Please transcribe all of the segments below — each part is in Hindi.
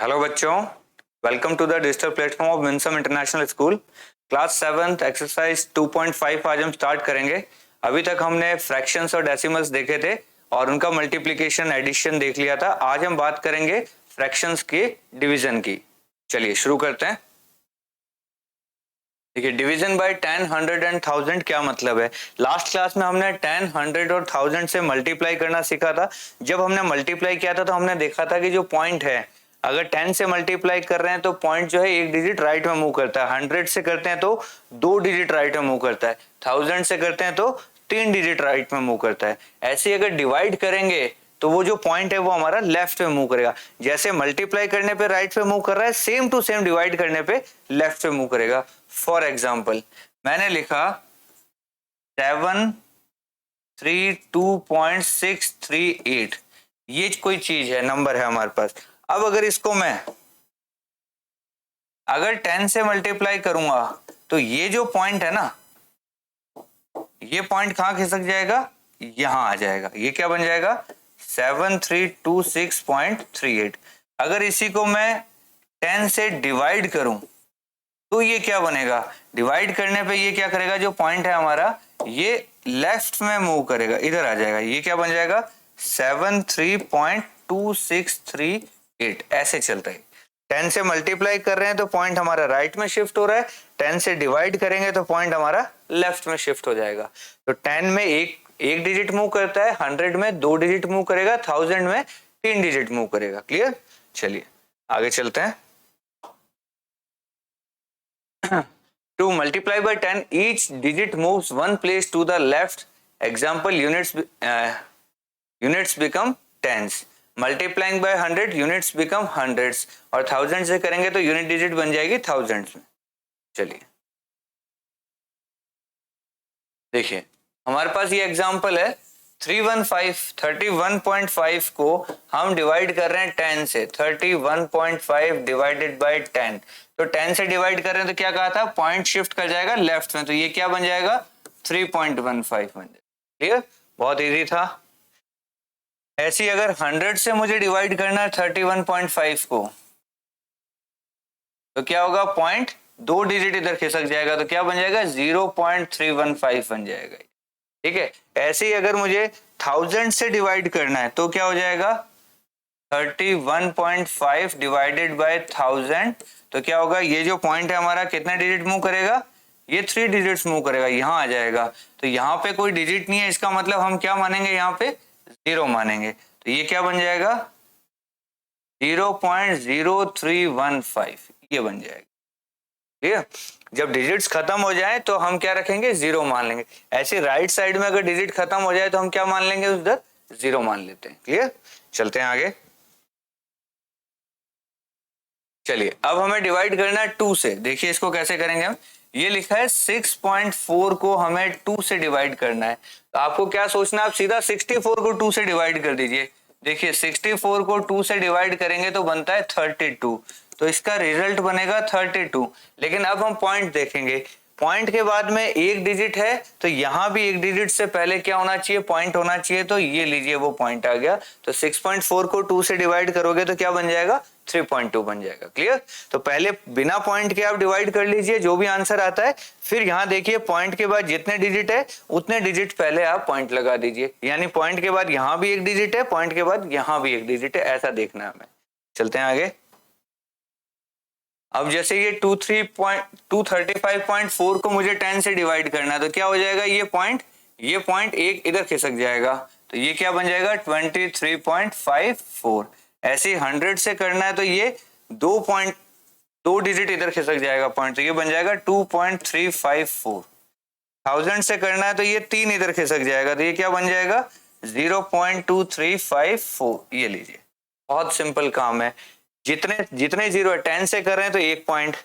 हेलो बच्चों, welcome to the digital platform of Minsum international school. Class 7 exercise 2.5 आज हम स्टार्ट करेंगे। अभी तक हमने फ्रैक्शंस और डेसिमल्स देखे थे और उनका मल्टीप्लिकेशन एडिशन देख लिया था। आज हम बात करेंगे फ्रैक्शंस के डिवीजन की। चलिए शुरू करते हैं। देखिए, डिवीजन बाय 10, 100 एंड 1000 क्या मतलब है। लास्ट क्लास में हमने 10, 100 और 1000 से मल्टीप्लाई करना सीखा था। जब हमने मल्टीप्लाई किया था तो हमने देखा था कि जो पॉइंट है, अगर 10 से मल्टीप्लाई कर रहे हैं तो पॉइंट जो है एक डिजिट राइट में मूव करता है, 100 से करते हैं तो 2 डिजिट राइट में मूव करता है, 1000 से करते हैं तो 3 डिजिट राइट में मूव करता है। ऐसे ही अगर डिवाइड करेंगे तो वो जो पॉइंट है वो हमारा लेफ्ट में मूव करेगा। जैसे मल्टीप्लाई करने पे राइट पे मूव कर रहा है, सेम टू सेम डिवाइड करने पे लेफ्ट पे मूव करेगा। फॉर एग्जाम्पल मैंने लिखा 732.638, ये कोई चीज है, नंबर है हमारे पास। अब अगर इसको मैं अगर 10 से मल्टीप्लाई करूंगा तो ये जो पॉइंट है ना, ये पॉइंट कहां खिसक जाएगा, यहां आ जाएगा। ये क्या बन जाएगा, 7326.38। अगर इसी को मैं 10 से डिवाइड करूं तो ये क्या बनेगा, डिवाइड करने पे ये क्या करेगा, जो पॉइंट है हमारा ये लेफ्ट में मूव करेगा, इधर आ जाएगा। ये क्या बन जाएगा, 73.2638। ऐसे चलता है। 10 से मल्टीप्लाई कर रहे हैं तो पॉइंट हमारा राइट में शिफ्ट हो रहा है, 10 से डिवाइड करेंगे तो पॉइंट हमारा लेफ्ट में शिफ्ट हो जाएगा। तो 10 में एक डिजिट मूव करता है, 100 में 2 डिजिट मूव करेगा, 1000 में 3 डिजिट मूव करेगा। क्लियर। चलिए आगे चलते हैं। To multiply by 10, each digit moves one place to the left. Example, units become tens. Multiplying by 100, units become hundreds. और 1000 से करेंगे तो यूनिट डिजिट बन जाएगी thousands में। चलिए देखिए, हमारे पास ये एग्जाम्पल है 31.5 को हम डिवाइड कर रहे हैं 10 से। 31.5 डिवाइडेड बाय 10, तो 10 से डिवाइड कर रहे हैं तो क्या कहा था, पॉइंट शिफ्ट कर जाएगा लेफ्ट में, तो ये क्या बन जाएगा, 3.15 बन जाएगा। क्लियर, बहुत इजी था। ऐसी अगर 100 से मुझे डिवाइड करना है 31.5 को तो क्या होगा, पॉइंट 2 डिजिट इधर खिसक जाएगा, तो क्या बन जाएगा, 0.315 बन जाएगा। ठीक है। ऐसे ही अगर मुझे 1000 से डिवाइड करना है तो क्या हो जाएगा, 31.5 डिवाइडेड बाय 1000, तो क्या होगा, ये जो पॉइंट है हमारा कितना डिजिट मूव करेगा, ये 3 डिजिट्स मूव करेगा, यहां आ जाएगा। तो यहाँ पे कोई डिजिट नहीं है, इसका मतलब हम क्या मानेंगे, यहाँ पे 0 मानेंगे। तो ये क्या बन जाएगा, 0.0315, ये बन जाएगा। ठीक है। जब डिजिट्स खत्म हो जाए तो हम क्या रखेंगे, 0 मान लेंगे। ऐसे राइट साइड में अगर डिजिट खत्म हो जाए तो हम क्या मान लेंगे, उधर 0 मान लेते हैं। क्लियर। चलते हैं आगे। चलिए अब हमें डिवाइड करना है 2 से। देखिए इसको कैसे करेंगे हम। ये लिखा है 6.4 को हमें 2 से डिवाइड करना है, तो आपको क्या सोचना है, आप सीधा 64 को 2 से डिवाइड कर दीजिए। देखिए 64 को 2 से डिवाइड करेंगे तो बनता है 32, तो इसका रिजल्ट बनेगा 32। लेकिन अब हम पॉइंट देखेंगे, पॉइंट के बाद में एक डिजिट है तो यहां भी एक डिजिट से पहले क्या होना चाहिए, पॉइंट होना चाहिए। तो ये लीजिए वो पॉइंट आ गया। तो 6.4 को 2 से डिवाइड करोगे तो क्या बन जाएगा, 3.2 बन जाएगा। क्लियर। तो पहले बिना पॉइंट के आप डिवाइड कर लीजिए, जो भी आंसर आता है, फिर यहाँ देखिए पॉइंट के बाद जितने डिजिट है उतने डिजिट पहले आप पॉइंट लगा दीजिए। यानी पॉइंट के बाद यहाँ भी एक डिजिट है, पॉइंट के बाद यहाँ भी एक डिजिट है, ऐसा देखना है हमें। चलते हैं आगे। अब जैसे ये 235.4 को मुझे 10 से डिवाइड करना है तो क्या हो जाएगा, ये पॉइंट एक इधर खिसक जाएगा, तो ये क्या बन जाएगा, 23.54। ऐसे 100 से करना है तो ये 2 डिजिट इधर खिसक जाएगा पॉइंट, तो ये बन जाएगा 2.354। 1000 से करना है तो ये 3 इधर खिसक जाएगा, तो ये क्या बन जाएगा, 0.2354। ये लीजिए, बहुत सिंपल काम है। जितने जीरो है, 10 से कर रहे हैं तो 1 पॉइंट,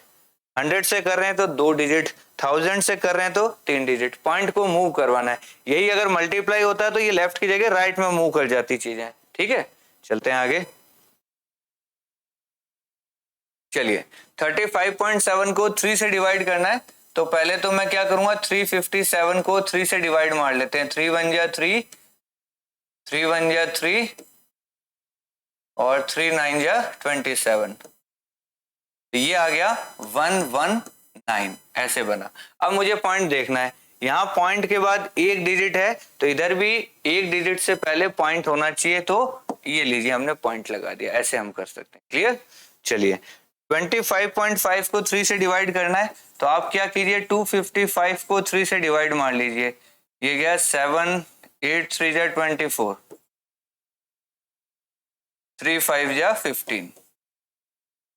100 से कर रहे हैं तो 2 डिजिट, 1000 से कर रहे हैं तो 3 डिजिट। पॉइंट को मूव करवाना है। यही अगर मल्टीप्लाई होता है तो ये लेफ्ट की जगह राइट में मूव कर जाती चीजें। ठीक है। चलते हैं आगे। चलिए 35.7 को 3 से डिवाइड करना है, तो पहले तो मैं क्या करूंगा, 357 को 3 से डिवाइड मार लेते हैं। 3 1 जा 3, 3 1 जा 3, और 3 9 जा 27, ये आ गया 119, ऐसे बना। अब मुझे पॉइंट देखना है, यहाँ पॉइंट के बाद एक डिजिट है तो इधर भी एक डिजिट से पहले पॉइंट होना चाहिए, तो ये लीजिए हमने पॉइंट लगा दिया, ऐसे हम कर सकते हैं। क्लियर? चलिए 25.5 को 3 से डिवाइड करना है, तो आप क्या कीजिए 255 को 3 से डिवाइड मार लीजिए, ये गया 7 8 3 जा 24, 3 5 जा 15,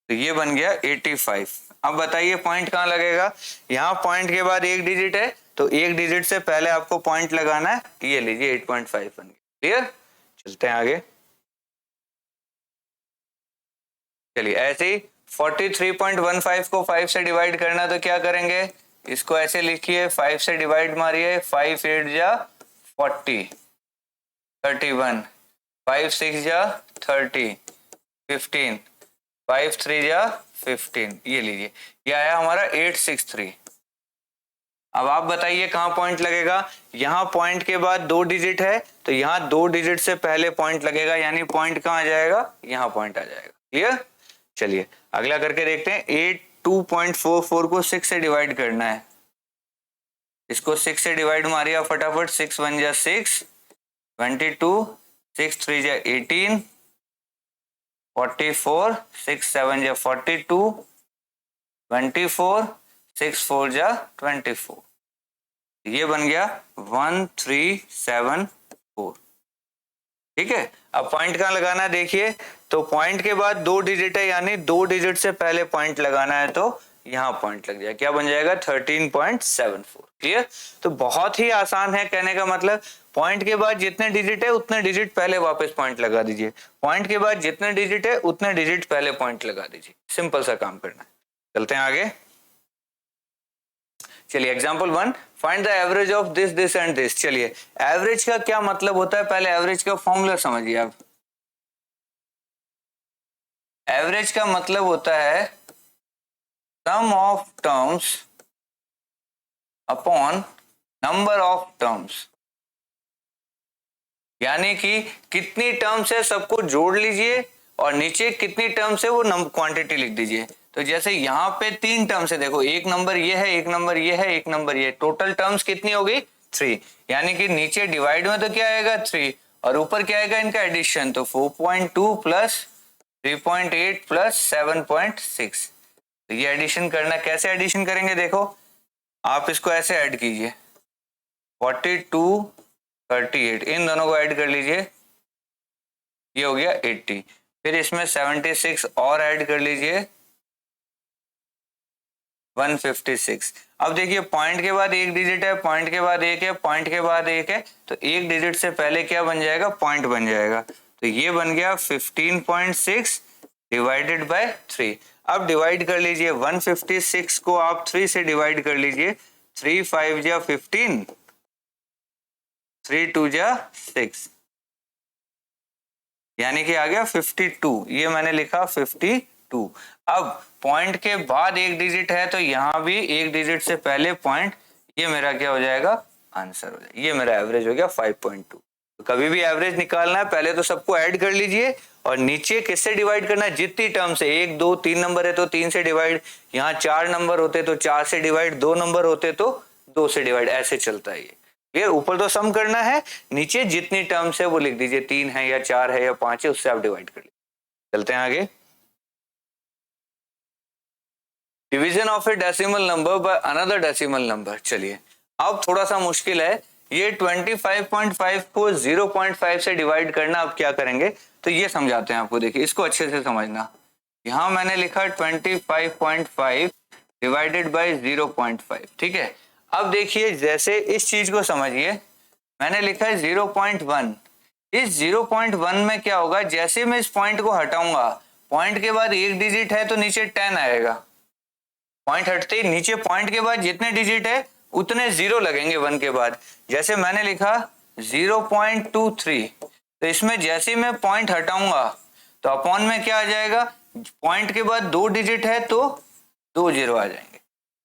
तो ये बन गया 85। अब बताइए पॉइंट कहाँ लगेगा? यहाँ पॉइंट के बाद एक डिजिट है तो एक डिजिट से पहले आपको पॉइंट लगाना है, ये लीजिए 8.5 बन गया। क्लियर? चलते हैं आगे। चलिए ऐसे ही 43.15 को 5 से डिवाइड करना, तो क्या करेंगे, इसको ऐसे लिखिए, 5 से डिवाइड मारिए, 5 8 जा 40, 31, 5 6 जा 30, 15, 5 3 जा 15, ये लीजिए, ये आया हमारा 863। अब आप बताइए कहाँ पॉइंट लगेगा? यहाँ पॉइंट के बाद दो डिजिट है तो यहाँ दो डिजिट से पहले पॉइंट लगेगा, यानी पॉइंट कहाँ आ जाएगा? यहाँ पॉइंट आ जाएगा। क्लियर? चलिए अगला करके देखते हैं। 82.44 को 6 से डिवाइड करना है, इसको 6 से डिवाइड मारिए फटाफट, 6 1 जा 6, 22, 6 3 जा 18, 44, 6 7 जा 42, 24, 6 4 जा 24, ये बन गया 1374। ठीक है, अब पॉइंट कहाँ लगाना है देखिए, तो पॉइंट के बाद दो डिजिट है, यानी दो डिजिट से पहले पॉइंट लगाना है, तो यहाँ पॉइंट लग जाएगा, क्या बन जाएगा 13.74। क्लियर? तो बहुत ही आसान है, कहने का मतलब पॉइंट के बाद जितने डिजिट है उतने डिजिट पहले वापस पॉइंट लगा दीजिए, पॉइंट के बाद जितने डिजिट है उतने डिजिट पहले पॉइंट लगा दीजिए, सिंपल सा काम करना है। चलते हैं आगे। चलिए example 1, find the average of this this and this. चलिए एवरेज का क्या मतलब होता है, पहले एवरेज का फॉर्मूला समझिए आप। एवरेज का मतलब होता है sum of terms upon number of terms, यानी कि कितनी टर्म्स है सबको जोड़ लीजिए और नीचे कितनी टर्म्स है वो क्वांटिटी लिख दीजिए। तो जैसे यहाँ पे 3 टर्म्स है, देखो एक नंबर ये है, एक नंबर ये है, एक नंबर ये, टोटल टर्म्स कितनी हो गई 3, यानी कि नीचे डिवाइड में तो क्या आएगा 3 और ऊपर क्या आएगा इनका एडिशन, तो 4.2 प्लस 3.8 प्लस 7.6, तो ये एडिशन करना, कैसे एडिशन करेंगे देखो, आप इसको ऐसे ऐड कीजिए 42 38, इन दोनों को ऐड कर लीजिए, ये हो गया 80, फिर इसमें 76 और ऐड कर लीजिए 156। अब देखिए पॉइंट के बाद एक डिजिट है, पॉइंट के बाद एक है, पॉइंट के बाद एक है, तो एक डिजिट से पहले क्या बन जाएगा, पॉइंट बन जाएगा, तो ये बन गया 15.6 डिवाइडेड बाय 3। अब डिवाइड कर लीजिए 156 को आप 3 से डिवाइड कर लीजिए, 3 5 जा 15, 3 2 जा 6, यानी कि आ गया 52, ये मैंने लिखा 52। अब पॉइंट के बाद एक डिजिट है तो यहाँ भी एक डिजिट से पहले पॉइंट, ये मेरा क्या हो जाएगा, आंसर हो जाएगा, ये मेरा एवरेज हो गया 5.2। तो कभी भी एवरेज निकालना है पहले तो सबको ऐड कर लीजिए और नीचे किससे डिवाइड करना है, जितनी टर्म से, 1 2 3 नंबर है तो 3 से डिवाइड, यहाँ 4 नंबर होते तो 4 से डिवाइड, 2 नंबर होते तो 2 से डिवाइड, ऐसे चलता है ये। क्लियर? ऊपर तो सम करना है, नीचे जितनी टर्म्स है वो लिख दीजिए, 3 है या 4 है या 5 है, उससे आप डिवाइड कर लीजिए। चलते हैं आगे। Division of A decimal number by another decimal number. चलिए अब थोड़ा सा मुश्किल है, ये 25.5 को 0.5 से डिवाइड करना, अब क्या करेंगे तो ये समझाते हैं आपको, देखिए इसको अच्छे से समझना। यहाँ मैंने लिखा 25.5 डिवाइडेड बाय 0.5, ठीक है। अब देखिए जैसे इस चीज को समझिए, मैंने लिखा है 0.1, इस 0.1 में क्या होगा, जैसे मैं इस पॉइंट को हटाऊंगा, पॉइंट के बाद एक डिजिट है तो नीचे 10 आएगा, पॉइंट हटते ही नीचे पॉइंट के बाद जितने डिजिट है उतने 0 लगेंगे 1 के बाद। जैसे मैंने लिखा 0.23, तो इसमें जैसे मैं पॉइंट हटाऊंगा तो अपॉन में क्या आ जाएगा, पॉइंट के बाद 2 डिजिट है तो 2 0 आ जाएंगे।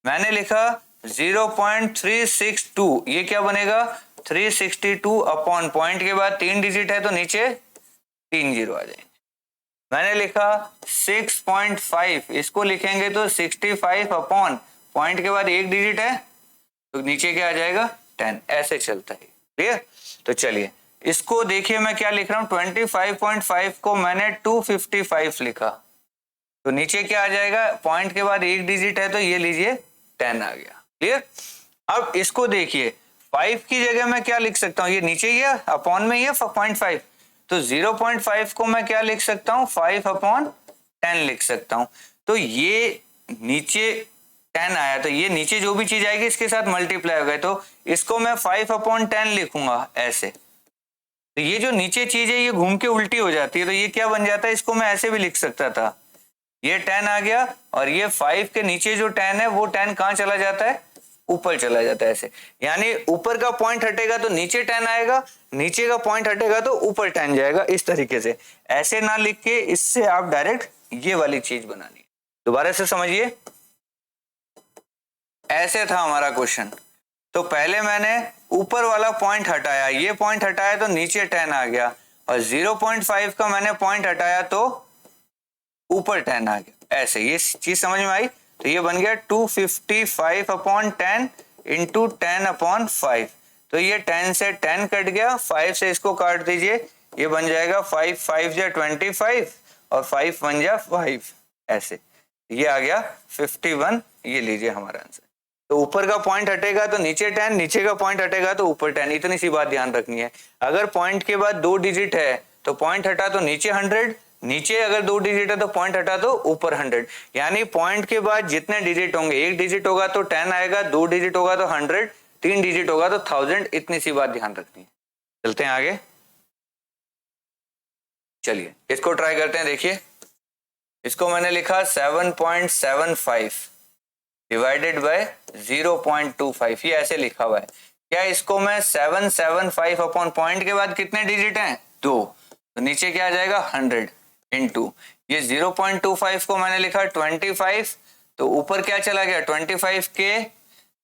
मैंने लिखा 0.362, ये क्या बनेगा 362 अपॉन, पॉइंट के बाद 3 डिजिट है तो नीचे 3 0 आ जाएंगे। मैंने लिखा 6.5, इसको लिखेंगे तो 65 अपॉन पॉइंट के बाद एक डिजिट है तो नीचे क्या आ जाएगा 10, ऐसे चलता है। क्लियर? तो चलिए इसको देखिए मैं क्या लिख रहा हूं, 25.5 को मैंने 255 लिखा तो नीचे क्या आ जाएगा, पॉइंट के बाद एक डिजिट है तो ये लीजिए 10 आ गया। क्लियर? अब इसको देखिए 5 की जगह मैं क्या लिख सकता हूं, ये नीचे ही है अपॉन में ही है 0.5, तो 0.5 को मैं क्या लिख सकता हूं 5 अपॉन 10 लिख सकता हूं। तो ये नीचे 10 आया तो ये नीचे जो भी चीज आएगी इसके साथ मल्टीप्लाई हो गए तो इसको मैं 5 अपॉन 10 लिखूंगा ऐसे। तो ये जो नीचे चीज है ये घूम के उल्टी हो जाती है तो ये क्या बन जाता है, इसको मैं ऐसे भी लिख सकता था, ये 10 आ गया और ये 5 के नीचे जो 10 है वो 10 कहां चला जाता है, ऊपर चला जाता है ऐसे। यानी ऊपर का पॉइंट हटेगा तो नीचे 10 आएगा, नीचे का पॉइंट हटेगा तो ऊपर 10 जाएगा, इस तरीके से। ऐसे ना लिख के इससे आप डायरेक्ट ये वाली चीज बनानी है। दोबारा से समझिए, ऐसे था हमारा क्वेश्चन। तो पहले मैंने ऊपर वाला पॉइंट हटाया, ये पॉइंट हटाया तो नीचे 10 आ गया और 0.5 का मैंने पॉइंट हटाया तो ऊपर 10 आ गया, ऐसे। ये चीज समझ में आई? तो ये बन गया 255 अपॉन 10 इंटू 10 अपॉन 5। तो ये 10 से 10 कट गया, 5 से इसको काट दीजिए, ये बन जाएगा 5 5 जा 25 और 5 1 जा 5, ऐसे। ये आ गया 51, ये लीजिए हमारा आंसर। तो ऊपर का पॉइंट हटेगा तो नीचे 10, नीचे का पॉइंट हटेगा तो ऊपर 10, इतनी सी बात ध्यान रखनी है। अगर पॉइंट के बाद 2 डिजिट है तो पॉइंट हटा तो नीचे 100, नीचे अगर 2 डिजिट है तो पॉइंट हटा तो ऊपर 100। यानी पॉइंट के बाद जितने डिजिट होंगे, एक डिजिट होगा तो 10 आएगा, 2 डिजिट होगा तो 100, 3 डिजिट होगा तो 1000, इतनी सी बात ध्यान रखनी है। चलते हैं आगे, चलिए इसको ट्राई करते हैं। देखिए इसको मैंने लिखा 7.75 डिवाइडेड बाय 0.25, ये ऐसे लिखा हुआ है। क्या इसको मैं 775 अपॉन पॉइंट के बाद कितने डिजिट हैं, 2, तो नीचे क्या आ जाएगा 100 इंटू ये 0.25 को मैंने लिखा 25, तो ऊपर क्या चला गया 25 के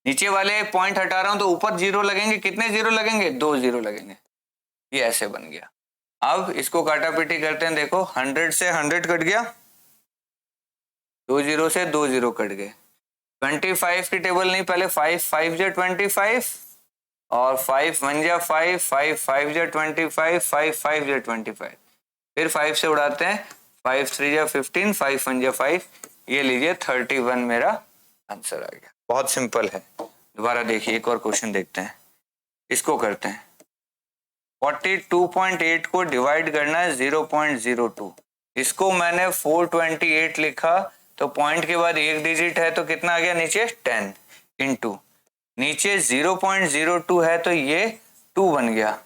नीचे वाले पॉइंट हटा रहा हूं तो ऊपर जीरो लगेंगे, कितने जीरो लगेंगे, 2 जीरो लगेंगे, ये ऐसे बन गया। अब इसको काटापीटी करते हैं, देखो 100 से 100 कट गया, 2 जीरो से 2 जीरो कट गए। 25 की टेबल नहीं, पहले 5 5 जा 25 और 5 1 जा 5, 5 5 जा 25, 5 5 जा 25, फिर 5 से उड़ाते हैं, 5 3 जा 15, 5 1 जा 5, ये लीजिए 31 मेरा आंसर आ गया। बहुत सिंपल है। दोबारा देखिए एक और क्वेश्चन देखते हैं, इसको करते हैं। 42.8 को डिवाइड करना है 0.02, इसको मैंने 428 लिखा तो पॉइंट के बाद एक डिजिट है तो कितना आ गया नीचे 10 इंटू नीचे 0.02 है तो ये 2 बन गया,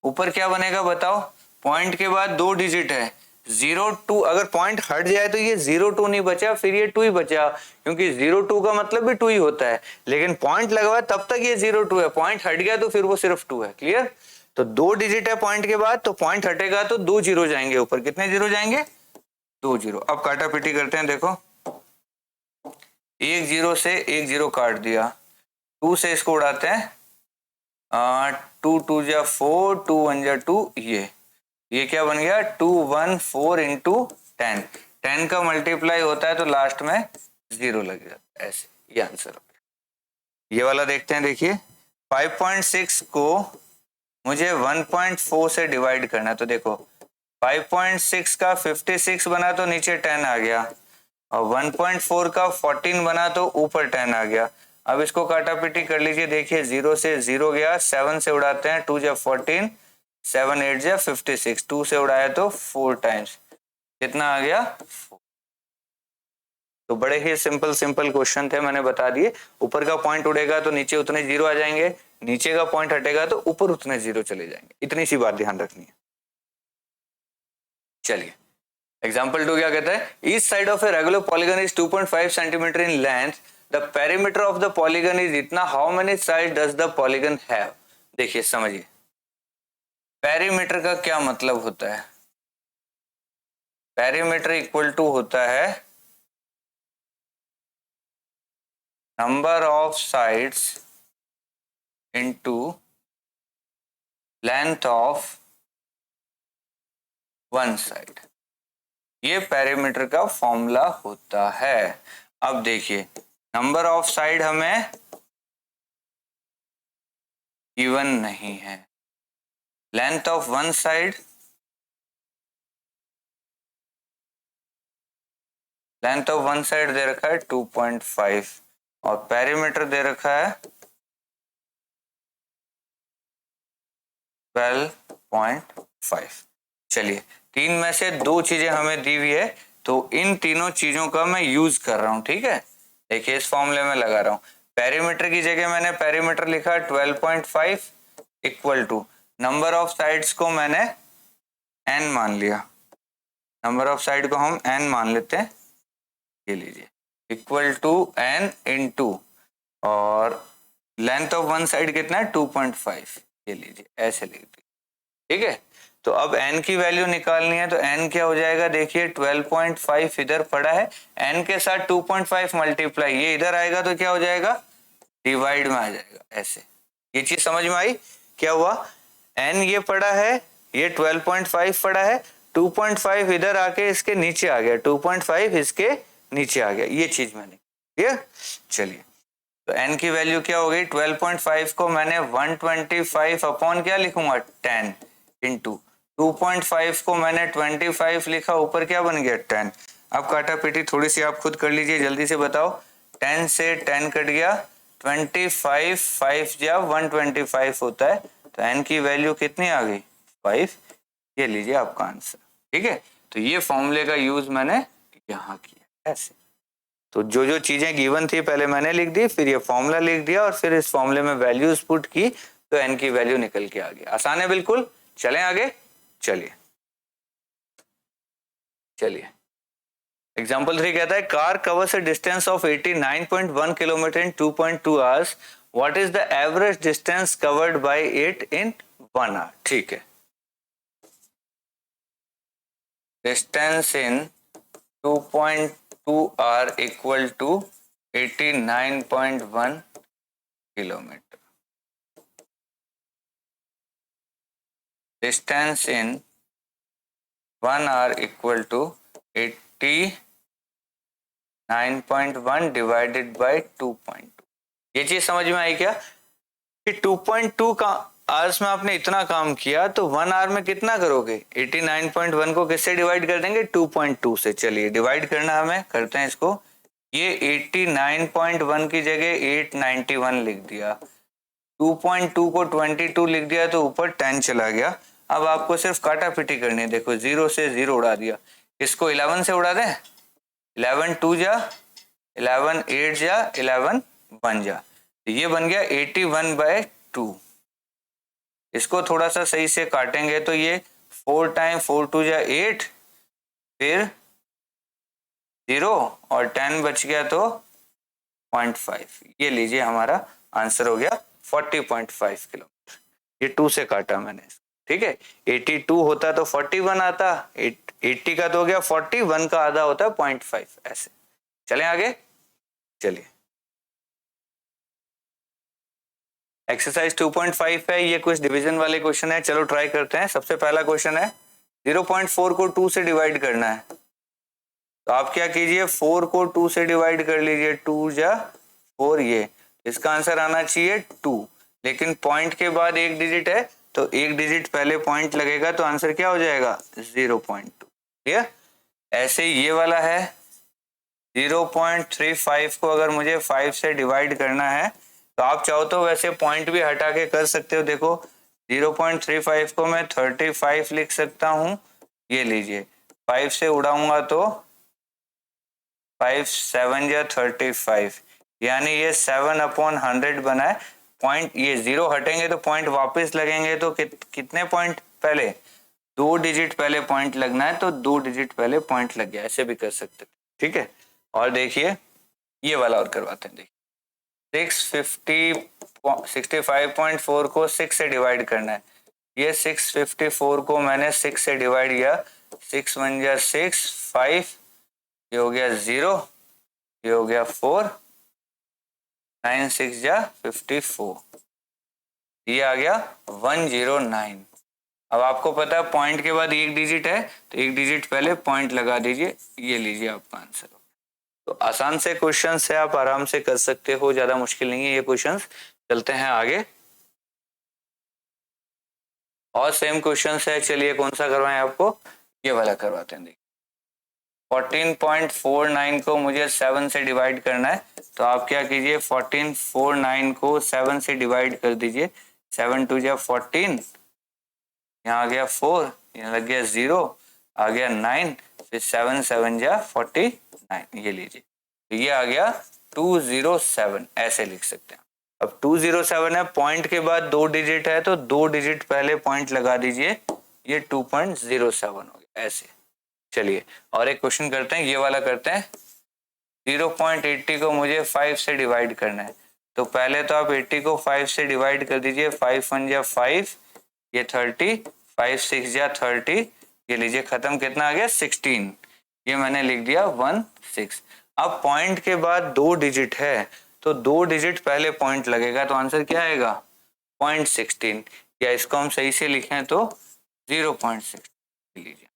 ऊपर क्या बनेगा बताओ, पॉइंट के बाद 2 डिजिट है 02, अगर पॉइंट हट जाए तो ये 02 नहीं बचा, फिर ये 2 ही बचा, क्योंकि 02 का मतलब भी 2 ही होता है, लेकिन पॉइंट लगा हुआ है तब तक ये 02 है, पॉइंट हट गया तो फिर वो सिर्फ 2 है। क्लियर? तो 2 डिजिट है पॉइंट के बाद तो पॉइंट हटेगा तो 2 जीरो जाएंगे ऊपर, कितने जीरो जाएंगे, 2 जीरो। अब काटा पीटी करते हैं, देखो 1 जीरो से 1 जीरो काट दिया, 2 से इसको उड़ाते हैं, 2 2 जा 4, 2 1 जा 2, ये क्या बन गया 214 इंटू 10, 10 का मल्टीप्लाई होता है तो लास्ट में 0 लग जाता है, ऐसे। ये आंसर हो गया। ये वाला देखते हैं, देखिए 5.6 को मुझे 1.4 से डिवाइड करना है, तो देखो 5.6 का 56 बना तो नीचे 10 आ गया और 1.4 का 14 बना तो ऊपर 10 आ गया। अब इसको काटापीटी कर लीजिए, देखिए 0 से 0 गया, 7 से उड़ाते हैं, 2 जा 14, 7 8 जा 56, 2 से उड़ाया तो 4 टाइम्स, कितना आ गया 4। तो बड़े ही सिंपल क्वेश्चन थे, मैंने बता दिए। ऊपर का पॉइंट उड़ेगा तो नीचे उतने जीरो आ जाएंगे, नीचे का पॉइंट हटेगा तो ऊपर उतने जीरो चले जाएंगे, इतनी सी बात ध्यान रखनी है। चलिए एग्जाम्पल 2 क्या कहता है, each side of a regular polygon is 2.5 centimetre in length, the perimeter of the polygon is इतना, how many side does the polygon have. देखिए समझिए, पेरीमीटर का क्या मतलब होता है, पेरीमीटर इक्वल टू होता है number of sides into length of one side. ये पेरीमीटर का फॉर्मूला होता है। अब देखिए नंबर ऑफ साइड हमें गिवन नहीं है, length of one side, length of one side दे रखा है 2.5 और पेरीमीटर दे रखा है 12.5। चलिए तीन में से दो चीजें हमें दी हुई है, तो इन तीनों चीजों का मैं यूज कर रहा हूं। ठीक है, देखिए इस फॉर्मूले में लगा रहा हूं। पेरीमीटर की जगह मैंने पेरीमीटर लिखा 12.5 equal to number of sides को मैंने n मान लिया, नंबर ऑफ साइड को हम n मान लेते हैं, ये लीजिए इक्वल टू n इंटू और लेंथ ऑफ वन साइड कितना है 2.5, ये लीजिए ऐसे लिख दी। ठीक है, तो अब n की वैल्यू निकालनी है, तो n क्या हो जाएगा, देखिए 12.5 इधर पड़ा है, n के साथ 2.5 मल्टीप्लाई ये इधर आएगा तो क्या हो जाएगा, डिवाइड में आ जाएगा ऐसे। ये चीज समझ में आई, क्या हुआ, n ये पड़ा है, ये 12.5 पड़ा है, 2.5 इधर आके इसके नीचे आ गया, 2.5 इसके नीचे आ गया, ये चीज मैंने क्लियर। चलिए तो n की वैल्यू क्या हो गई, 12.5 को मैंने 125 अपॉन क्या लिखूंगा 10 इंटू 2.5 को मैंने 25 लिखा, ऊपर क्या बन गया 10। अब काटा पीटी थोड़ी सी आप खुद कर लीजिए, जल्दी से बताओ, 10 से 10 कट गया, 25 5 या 125 होता है, तो n की वैल्यू कितनी आ गई 5, ये लीजिए आपका आंसर। ठीक है, तो ये फॉर्मूले का यूज मैंने यहाँ किया ऐसे। तो जो जो चीजें गिवन थी पहले मैंने लिख दी, फिर ये फॉर्मूला लिख दिया और फिर इस फॉर्मूले में वैल्यूज पुट की, तो n की वैल्यू निकल के आ गई। आसान है बिल्कुल। चलें आगे, चलिए चलिए एग्जाम्पल 3 कहता है car covers a distance of 89.1 kilometre in 2.2 hours, what is the average distance covered by it in 1 hour. ठीक है, distance in 2.2 hour equal to 89.1 kilometre, distance in 1 hour equal to 89.1 divided by 2.2। ये चीज समझ में आई क्या, कि 2.2 का आवर्स में आपने इतना काम किया, तो 1 आवर में कितना करोगे, 89.1 को किससे डिवाइड कर देंगे 2.2 से। चलिए डिवाइड करना हमें, करते हैं इसको। ये 89.1 की जगह 891 लिख दिया, 2.2 को 22 लिख दिया, तो ऊपर 10 चला गया। अब आपको सिर्फ काटा पिटी करनी है, देखो 0 से 0 उड़ा दिया, इसको 11 से उड़ा दें, 11 2 जा 11 8 जा 11 1 जा, तो ये बन गया 81/2। इसको थोड़ा सा सही से काटेंगे तो ये 4 टाइम 4 2 जा 8, फिर 0 और 10 बच गया तो 0.5, ये लीजिए हमारा आंसर हो गया 40.5 किलोमीटर। ये 2 से काटा मैंने, ठीक है, 82 होता तो 41 आता, 80 का तो हो गया 41 का आधा होता है 0.5 ऐसे। चलें आगे, चलिए एक्सरसाइज 2.5 है, ये कुछ डिवीजन वाले क्वेश्चन है, चलो ट्राई करते हैं। सबसे पहला क्वेश्चन है 0.4 को 2 से डिवाइड करना है, तो आप क्या कीजिए 4 को 2 से डिवाइड कर लीजिए, 2 जा 4, ये इसका आंसर आना चाहिए 2, लेकिन पॉइंट के बाद एक डिजिट है, तो एक डिजिट पहले पॉइंट लगेगा, तो आंसर क्या हो जाएगा 0.2। क्लियर। ऐसे ये वाला है 0.35 को अगर मुझे 5 से डिवाइड करना है, तो आप चाहो तो वैसे पॉइंट भी हटा के कर सकते हो। देखो 0.35 को मैं 35 लिख सकता हूं, ये लीजिए 5 से उड़ाऊंगा तो 5 7 या 35, यानी ये 7/100 बना है। पॉइंट ये 0 हटेंगे तो पॉइंट वापस लगेंगे, तो कितने पॉइंट पहले, 2 डिजिट पहले पॉइंट लगना है, तो 2 डिजिट पहले पॉइंट लग गया, ऐसे भी कर सकते हैं। ठीक है, और देखिए ये वाला और करवाते हैं। देखिए 65.4 को 6 से डिवाइड करना है, ये 654 को मैंने 6 से डिवाइड किया, 6 1 जा 6 5, ये हो गया 0, ये हो गया 4, 9 6 जा 54, ये आ गया 109। अब आपको पता है पॉइंट के बाद एक डिजिट है तो एक डिजिट पहले पॉइंट लगा दीजिए, ये लीजिए आपका आंसर। तो आसान से क्वेश्चंस है, आप आराम से कर सकते हो, ज्यादा मुश्किल नहीं है ये क्वेश्चंस। चलते हैं आगे और सेम क्वेश्चंस है, चलिए कौन सा करवाएं आपको, ये वाला करवाते हैं। देखिए 14.49 को मुझे 7 से डिवाइड करना है, तो आप क्या कीजिए 1449 को 7 से डिवाइड कर दीजिए। 7 2 जा 14, यहाँ आ गया 4, यहाँ लग गया 0, आ गया 9, फिर 7 7 जा 49, ये लीजिए। तो ये आ गया 207, ऐसे लिख सकते हैं। अब 207 है, पॉइंट के बाद 2 डिजिट है तो 2 डिजिट पहले पॉइंट लगा दीजिए, ये 2.07 हो गया ऐसे। चलिए और एक क्वेश्चन करते हैं, ये वाला करते हैं। 0.80 को मुझे 5 से डिवाइड करना है, तो पहले तो आप 80 को 5 से डिवाइड कर दीजिए। 5 1 जा 5, ये 30, 5 6 जा 30, ये लीजिए खत्म, कितना आ गया 16, ये मैंने लिख दिया 16। अब पॉइंट के बाद 2 डिजिट है तो 2 डिजिट पहले पॉइंट लगेगा, तो आंसर क्या आएगा 0.16, या इसको हम सही से लिखें तो 0.6 लीजिए।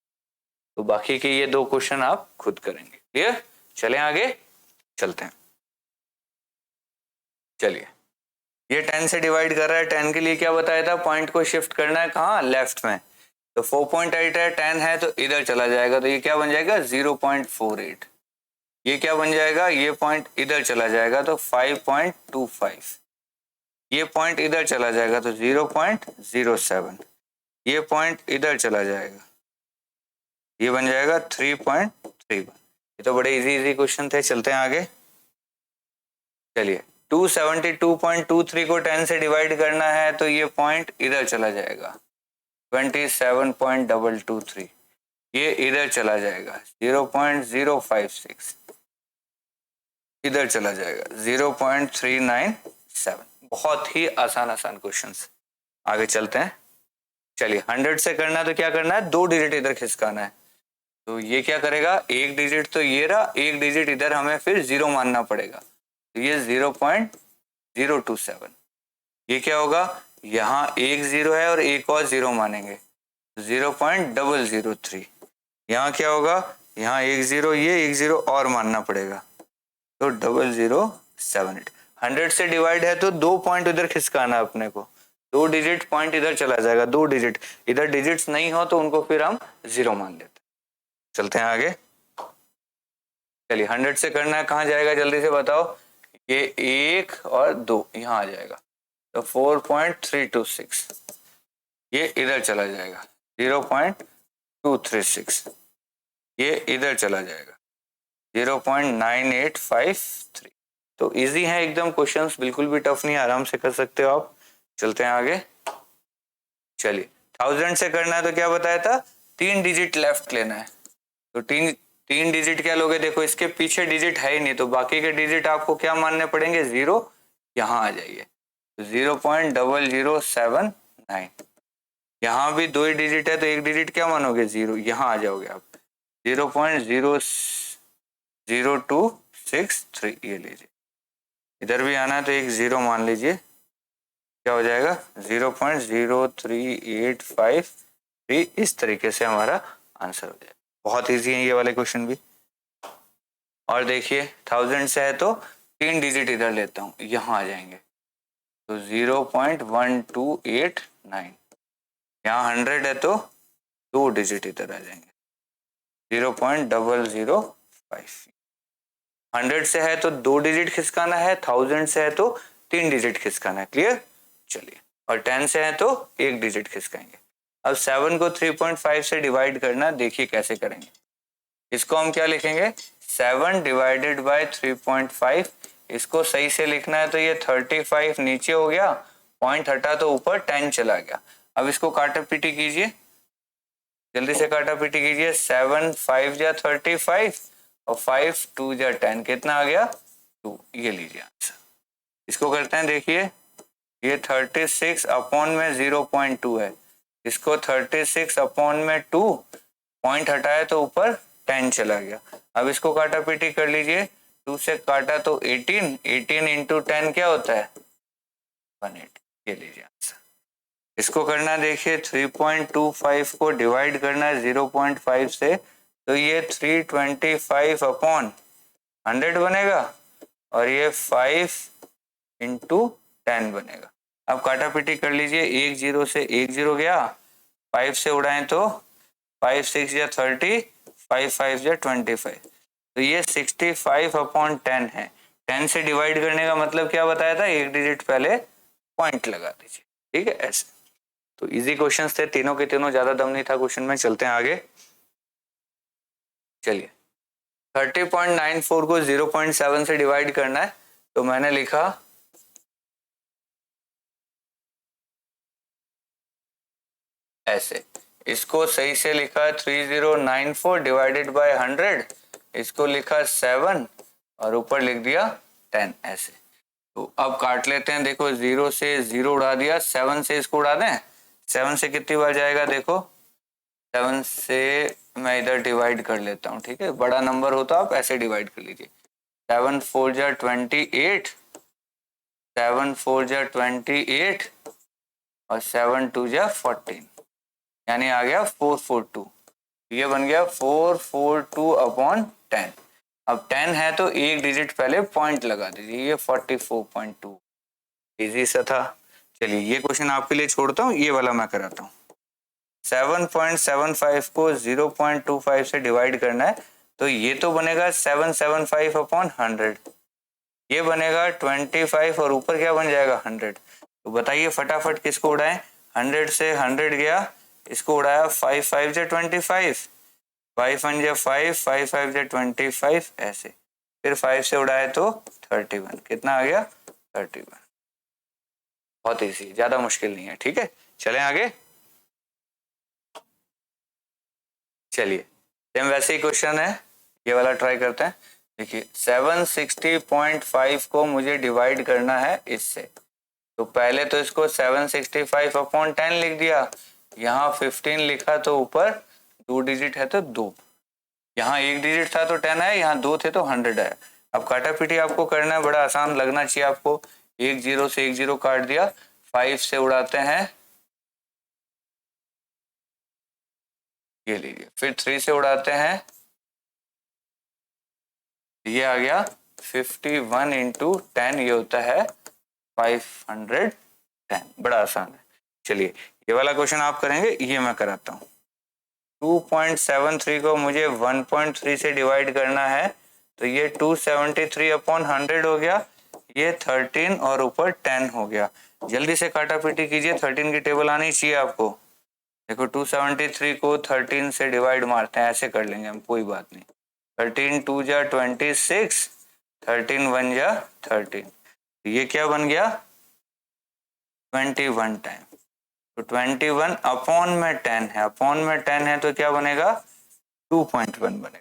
तो बाकी के ये 2 क्वेश्चन आप खुद करेंगे। क्लियर, चलें आगे चलते हैं। चलिए ये 10 से डिवाइड कर रहा है, 10 के लिए क्या बताया था, पॉइंट को शिफ्ट करना है कहाँ, लेफ्ट में। तो 4.8 है, 10 है तो इधर चला जाएगा, तो ये क्या बन जाएगा 0.48। ये क्या बन जाएगा, ये पॉइंट इधर चला जाएगा तो 5.25। ये पॉइंट इधर चला जाएगा तो 0.07। ये पॉइंट इधर चला जाएगा, ये बन जाएगा 3.31। ये तो बड़े इजी क्वेश्चन थे, चलते हैं आगे। चलिए 272.23 को 10 से डिवाइड करना है, तो ये पॉइंट इधर चला जाएगा 27.223, ये इधर चला जाएगा 0.056, इधर चला जाएगा 0.397। बहुत ही आसान क्वेश्चंस, आगे चलते हैं। चलिए 100 से करना है तो क्या करना है, 2 डिजिट इधर खिसकाना है। तो ये क्या करेगा, एक डिजिट तो ये रहा, एक डिजिट इधर हमें फिर 0 मानना पड़ेगा, तो ये 0.027। ये क्या होगा, यहाँ एक 0 है और एक और 0 मानेंगे, 0.003। यहाँ क्या होगा, यहाँ एक 0, ये एक 0 और मानना पड़ेगा, तो 0078। 100 से डिवाइड है तो 2 पॉइंट इधर खिसकाना अपने को, 2 डिजिट पॉइंट इधर चला जाएगा, 2 डिजिट इधर डिजिट्स नहीं हो तो उनको फिर हम 0 मान लेते। चलते हैं आगे। चलिए 100 से करना है, कहाँ जाएगा जल्दी से बताओ, ये 1 और 2 यहाँ आ जाएगा, तो 4.326, ये इधर चला जाएगा 0.236, ये इधर चला जाएगा 0.9853। तो इजी है एकदम क्वेश्चंस, बिल्कुल भी टफ नहीं, आराम से कर सकते हो आप। चलते हैं आगे। चलिए 1000 से करना है तो क्या बताया था, 3 डिजिट लेफ्ट लेना है, तो 3 डिजिट क्या लोगे, देखो इसके पीछे डिजिट है ही नहीं, तो बाकी के डिजिट आपको क्या मानने पड़ेंगे, 0, यहाँ आ जाइए 0.0079। यहाँ भी 2 ही डिजिट है तो एक डिजिट क्या मानोगे 0, यहाँ आ जाओगे आप 0.00263, ये लीजिए। इधर भी आना है तो एक 0 मान लीजिए, क्या हो जाएगा 0.03853। इस तरीके से हमारा आंसर हो जाएगा। बहुत इजी है ये वाले क्वेश्चन भी। और देखिए 1000 से है तो 3 डिजिट इधर लेता हूँ, यहाँ आ जाएंगे, तो 0.1289। यहाँ 100 है तो 2 डिजिट इधर आ जाएंगे, 0.005। 100 से है तो 2 डिजिट खिसकाना है, 1000 से है तो 3 डिजिट खिसकाना है। क्लियर, चलिए। और 10 से है तो 1 डिजिट खिसकाएंगे। अब 7 को 3.5 से डिवाइड करना, देखिए कैसे करेंगे। इसको हम क्या लिखेंगे, 7 डिवाइडेड बाय 3.5। इसको सही से लिखना है तो ये 35 नीचे हो गया, पॉइंट हटा तो ऊपर 10 चला गया। अब इसको काटा पीटी कीजिए, जल्दी से काटा पीटी कीजिए। 7 5 जा 35 और 5 2 जा 10, कितना आ गया 2, ये लीजिए आंसर। इसको करते हैं, देखिए ये 36 अपॉन में 0.2 है, इसको 36 अपॉन में 2, पॉइंट हटाया तो ऊपर 10 चला गया। अब इसको काटा पीटी कर लीजिए, 2 से काटा तो 18 इंटू 10 क्या होता है 180, ये लीजिए आंसर। इसको करना देखिए 3.25 को डिवाइड करना है 0.5 से, तो ये 325 अपॉन 100 बनेगा और ये 5 इंटू 10 बनेगा। अब काटा पीटी कर लीजिए, 1 0 से 1 0 गया, 5 से उड़ाएं तो 5 6 या 30, 5 5 या 25, तो ये 65 अपॉन 10 है। 10 से डिवाइड करने का मतलब क्या बताया था, एक डिजिट पहले पॉइंट लगा दीजिए, ठीक है ऐसे। तो इजी क्वेश्चंस थे, तीनों के तीनों, ज्यादा दम नहीं था क्वेश्चन में। चलते हैं आगे। चलिए 30.94 को 0.7 से डिवाइड करना है, तो मैंने लिखा ऐसे, इसको सही से लिखा 3094 डिवाइडेड बाय 100, इसको लिखा 7 और ऊपर लिख दिया 10 ऐसे। तो अब काट लेते हैं, देखो 0 से 0 उड़ा दिया, 7 से इसको उड़ा दें, 7 से कितनी बार जाएगा, देखो 7 से मैं इधर डिवाइड कर लेता हूँ, ठीक है, बड़ा नंबर हो तो आप ऐसे डिवाइड कर लीजिए। 7 4 जा 28, 7 4 जा 28 और 7 2 जा 14, यानी आ गया 442। ये बन गया 442 अपॉन 10। अब 10 है तो एक डिजिट पहले पॉइंट लगा दीजिए, ये 44.2। इजी सा था। चलिए ये क्वेश्चन आपके लिए छोड़ता हूँ, ये वाला मैं कराता हूँ। 7.75 को 0.25 से डिवाइड करना है, तो ये तो बनेगा 775 अपॉन 100, ये बनेगा 25 और ऊपर क्या बन जाएगा 100। तो बताइए फटाफट किसको उड़ाएं, 100 से 100 गया, इसको उड़ाया 5 5 जा 25, 5 1 जा 5, 5 5 जा 25 ऐसे, फिर 5 से उड़ाए तो 31, कितना आ गया 31। बहुत इजी, ज्यादा मुश्किल नहीं है, ठीक है। चलें आगे। चलिए सेम वैसे ही क्वेश्चन है, ये वाला ट्राई करते हैं। देखिए 760.5 को मुझे डिवाइड करना है इससे, तो पहले तो इसको 765 अपॉन 10 लिख दिया, यहाँ 15 लिखा तो ऊपर 2 डिजिट है तो 2, यहाँ 1 डिजिट था तो 10 है, यहाँ 2 थे तो 100 है। अब काटा पीटी आपको करना है, बड़ा आसान लगना चाहिए आपको। 1 0 से 1 0 काट दिया, 5 से उड़ाते हैं, ये लीजिए, फिर 3 से उड़ाते हैं, ये आ गया 51 इंटू 10, ये होता है 510। बड़ा आसान है। चलिए ये वाला क्वेश्चन आप करेंगे, ये मैं कराता हूँ। 2.73 को मुझे 1.3 से डिवाइड करना है, तो ये 273 अपॉन 100 हो गया, ये 13 और ऊपर 10 हो गया। जल्दी से काटा पीटी कीजिए, 13 की टेबल आनी चाहिए आपको। देखो 273 को 13 से डिवाइड मारते हैं, ऐसे कर लेंगे हम, कोई बात नहीं। 13 2 जा 26, 13 1 जा 13, ये क्या बन गया 21 टाइम। तो 21 अपॉन में 10 है, अपॉन में 10 है तो क्या बनेगा 2.1 बनेगा,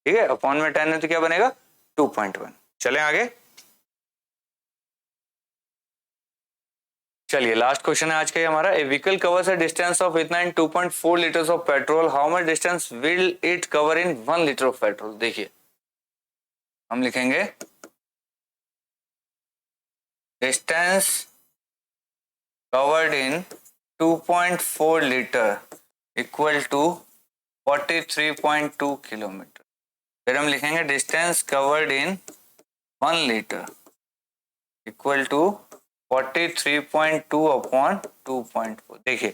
ठीक है। अपॉन में 10 है तो क्या बनेगा 2.1। चलें आगे। चलिए लास्ट क्वेश्चन है आज का हमारा। A vehicle covers a distance of इतना in 2.4 litres of petrol, how much distance will it cover in 1 litre of petrol. देखिए हम लिखेंगे distance covered in 2.4 litre equal to 43.2 kilometre. फिर हम लिखेंगे distance covered in 1 litre equal to 43.2 upon 2.4। देखिए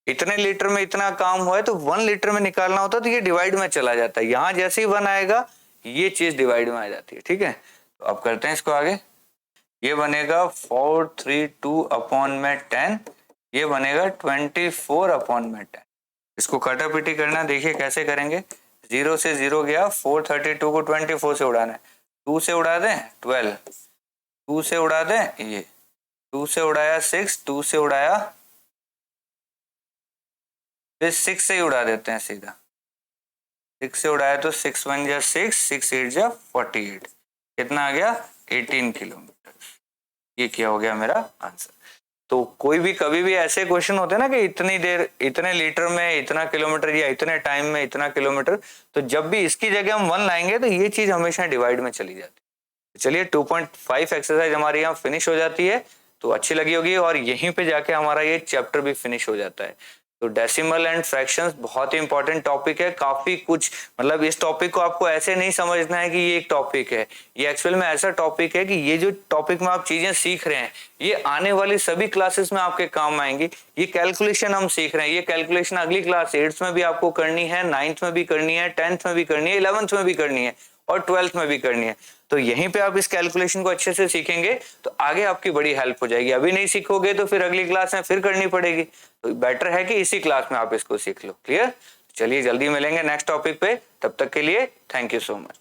इतने लीटर में इतना काम हुआ है, तो 1 लीटर में निकालना होता है तो ये डिवाइड में चला जाता है, यहां जैसे ही 1 आएगा ये चीज डिवाइड में आ जाती है, ठीक है। तो अब करते हैं इसको आगे। ये बनेगा 432 अपॉन में 10, ये बनेगा 24 अपॉन में 10। इसको काटा पीटी करना, देखिए कैसे करेंगे। 0 से 0 गया, 432 को 24 से उड़ाना है, 2 से उड़ा दें 12, 2 से उड़ा दें, ये 2 से उड़ाया 6, 2 से उड़ाया, फिर 6 से ही उड़ा देते हैं सीधा, 6 से उड़ाया तो 6 1 जा 6, 6 8 जा 48, कितना आ गया 18 किलोमीटर। ये क्या हो गया मेरा आंसर। तो कोई भी कभी भी ऐसे क्वेश्चन होते हैं ना कि इतनी देर इतने लीटर में इतना किलोमीटर या इतने टाइम में इतना किलोमीटर, तो जब भी इसकी जगह हम 1 लाएंगे तो ये चीज हमेशा डिवाइड में चली जाती है। चलिए 2.5 एक्सरसाइज हमारी यहाँ फिनिश हो जाती है। तो अच्छी लगी होगी और यहीं पे जाके हमारा ये चैप्टर भी फिनिश हो जाता है। तो डेसिमल एंड फ्रैक्शंस बहुत ही इंपॉर्टेंट टॉपिक है, काफी कुछ मतलब इस टॉपिक को आपको ऐसे नहीं समझना है कि ये एक टॉपिक है, ये एक्चुअल में ऐसा टॉपिक है कि ये जो टॉपिक में आप चीजें सीख रहे हैं ये आने वाली सभी क्लासेस में आपके काम आएंगी। ये कैलकुलेशन हम सीख रहे हैं, ये कैलकुलेशन अगली क्लास 8th में भी आपको करनी है, 9th में भी करनी है, 10th में भी करनी है, 11th में भी करनी है और 12th में भी करनी है। तो यहीं पे आप इस कैलकुलेशन को अच्छे से सीखेंगे तो आगे आपकी बड़ी हेल्प हो जाएगी। अभी नहीं सीखोगे तो फिर अगली क्लास में फिर करनी पड़ेगी, तो बेटर है कि इसी क्लास में आप इसको सीख लो। क्लियर? चलिए जल्दी मिलेंगे नेक्स्ट टॉपिक पे, तब तक के लिए थैंक यू सो मच।